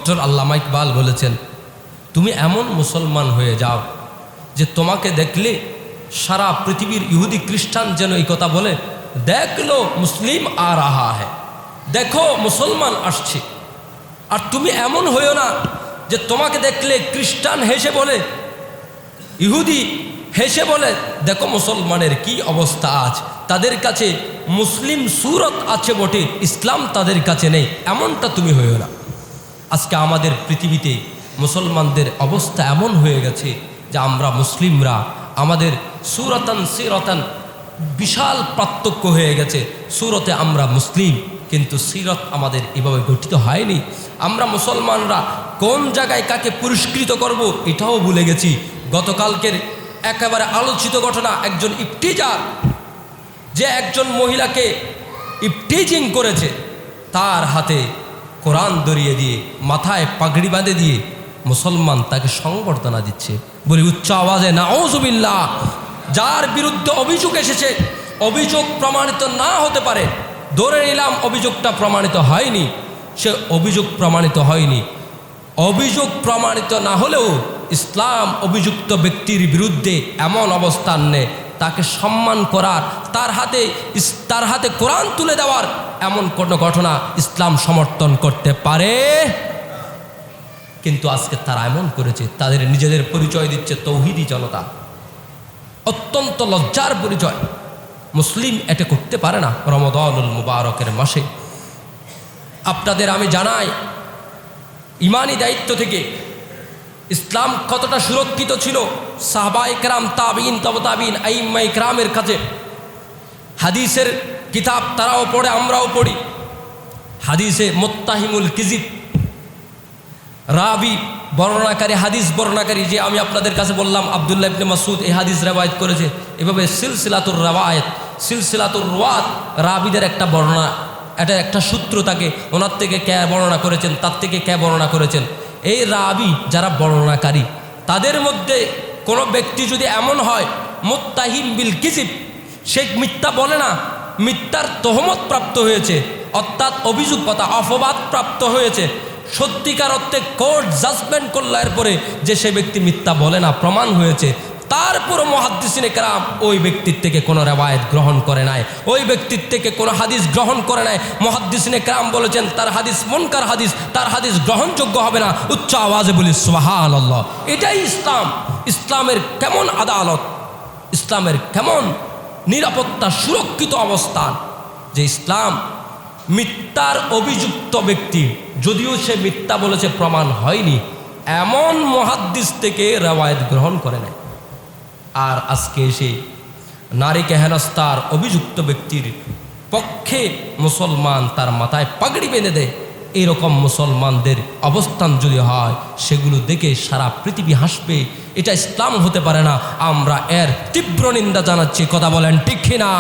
Doctor আল্লামা ইকবাল বলেছেন, তুমি এমন মুসলমান হয়ে যাও যে তোমাকে দেখলে সারা পৃথিবীর ইহুদি খ্রিস্টান যেন এই কথা বলে, দেখ লো মুসলিম আ রাহা হ্যায়, দেখো মুসলমান আসছে। আর তুমি এমন হইও না যে তোমাকে দেখলে খ্রিস্টান হেসে বলে, ইহুদি হেসে বলে, দেখো মুসলমানের কি অবস্থা আজ, তাদের কাছে মুসলিম সুরত আছে বটে, ইসলাম তাদের কাছে নেই, এমনটা তুমি হইও না। আজকে আমাদের পৃথিবীতে মুসলমানদের অবস্থা এমন হয়ে গেছে যে আমরা মুসলিমরা আমাদের সুরতান সিরতান বিশাল পার্থক্য হয়ে গেছে। সুরতে আমরা মুসলিম, কিন্তু সিরত আমাদের এভাবে গঠিত হয়নি। আমরা মুসলমানরা কোন জায়গায় কাকে পুরস্কৃত করব এটাও ভুলে গেছি। গতকালকের একেবারে আলোচিত ঘটনা, একজন ইফটিজার যে একজন মহিলাকে ইফটিজিং করেছে, তার হাতে কোরআন ধরিয়ে দিয়ে মাথায় পাগড়ি বাঁধে দিয়ে মুসলমান তাকে সংবর্ধনা দিচ্ছে। বলি উচ্চ আওয়াজে নাউজুবিল্লাহ। যার বিরুদ্ধে অভিযোগ এসেছে, অভিযোগ প্রমাণিত না হতে পারে, ধরে নিলাম অভিযোগটা প্রমাণিত হয়নি, সে অভিযোগ প্রমাণিত হয়নি। অভিযোগ প্রমাণিত না হলেও ইসলাম অভিযুক্ত ব্যক্তির বিরুদ্ধে এমন অবস্থান নেয়, তাকে সম্মান করার, তার হাতে কোরআন তুলে দেওয়ার এমন কোনো ঘটনা ইসলাম সমর্থন করতে পারে। কিন্তু আজকে তারা এমন করেছে, তাদের নিজেদের পরিচয় দিচ্ছে তৌহিদি জনতা। অত্যন্ত লজ্জার পরিচয়। মুসলিম এটা করতে পারে না রমাদানুল মুবারকের মাসে। আপনাদের আমি জানাই, ইমানি দায়িত্ব থেকে ইসলাম কতটা সুরক্ষিত ছিল সাহাবায়ে কেরাম, তাবিঈন, তবে তাবিঈন, আইম্মায়ে কেরামের কাছে। হাদিসের কিতাব তারাও পড়ে, আমরাও পড়ি। হাদিসে মুত্তাহিমুল কিজিব, রাবি বর্ণনাকারী, হাদিস বর্ণনাকারী, যে আমি আপনাদের কাছে বললাম আব্দুল্লাহ ইবনে মাসউদ এই হাদিস রেওয়ায়েত করেছে। এভাবে সিলসিলাতুর রাওয়ায়াত, সিলসিলাতুর রুয়াত, রাবিদের একটা বর্ণনা, এটা একটা সূত্র থাকে, ওনার থেকে কে বর্ণনা করেছেন, তার থেকে কে বর্ণনা করেছেন। এই রাবি যারা বর্ণনাকারী, তাদের মধ্যে কোনো ব্যক্তি যদি এমন হয় মুত্তাহিম বিল কিজিব, সে মিথ্যা বলে না, মিথ্যার তহমত প্রাপ্ত হয়েছে, অর্থাৎ অভিযোগতা, অপবাদ প্রাপ্ত হয়েছে, সত্যিকার অর্থে কোর্ট জাজমেন্ট করল এরপরে যে সে ব্যক্তি মিথ্যা বলে না, প্রমাণ হয়েছে, তারপরও মুহাদ্দিসিনে কেরাম ওই ব্যক্তির থেকে কোনো রেওয়ায়েত গ্রহণ করে নাই, ওই ব্যক্তির থেকে কোনো হাদিস গ্রহণ করে নাই। মুহাদ্দিসিনে কেরাম বলেছেন তার হাদিস মুনকার হাদিস, তার হাদিস গ্রহণযোগ্য হবে না। উচ্চ আওয়াজে বলি সুবহানাল্লাহ। এটাই ইসলাম। ইসলামের কেমন আদালত, ইসলামের কেমন নিরাপত্তা সুরক্ষিত অবস্থান, যে ইসলাম মিথ্যার অভিযুক্ত ব্যক্তি, যদিও সে মিথ্যা বলেছে প্রমাণ হয়নি, এমন মুহাদ্দিস থেকে রেওয়ায়েত গ্রহণ করে নেয়। আর আজকে এসে নারীকে হেনস্থার অভিযুক্ত ব্যক্তির পক্ষে মুসলমান তার মাথায় পাগড়ি বেঁধে দেয়। এরকম মুসলমানদের অবস্থান যদি হয়, সেগুলো দেখে সারা পৃথিবী হাসবে। এটা ইসলাম হতে পারে না। আমরা এর তীব্র নিন্দা জানাচ্ছি। কথা বলেন ঠিক কিনা?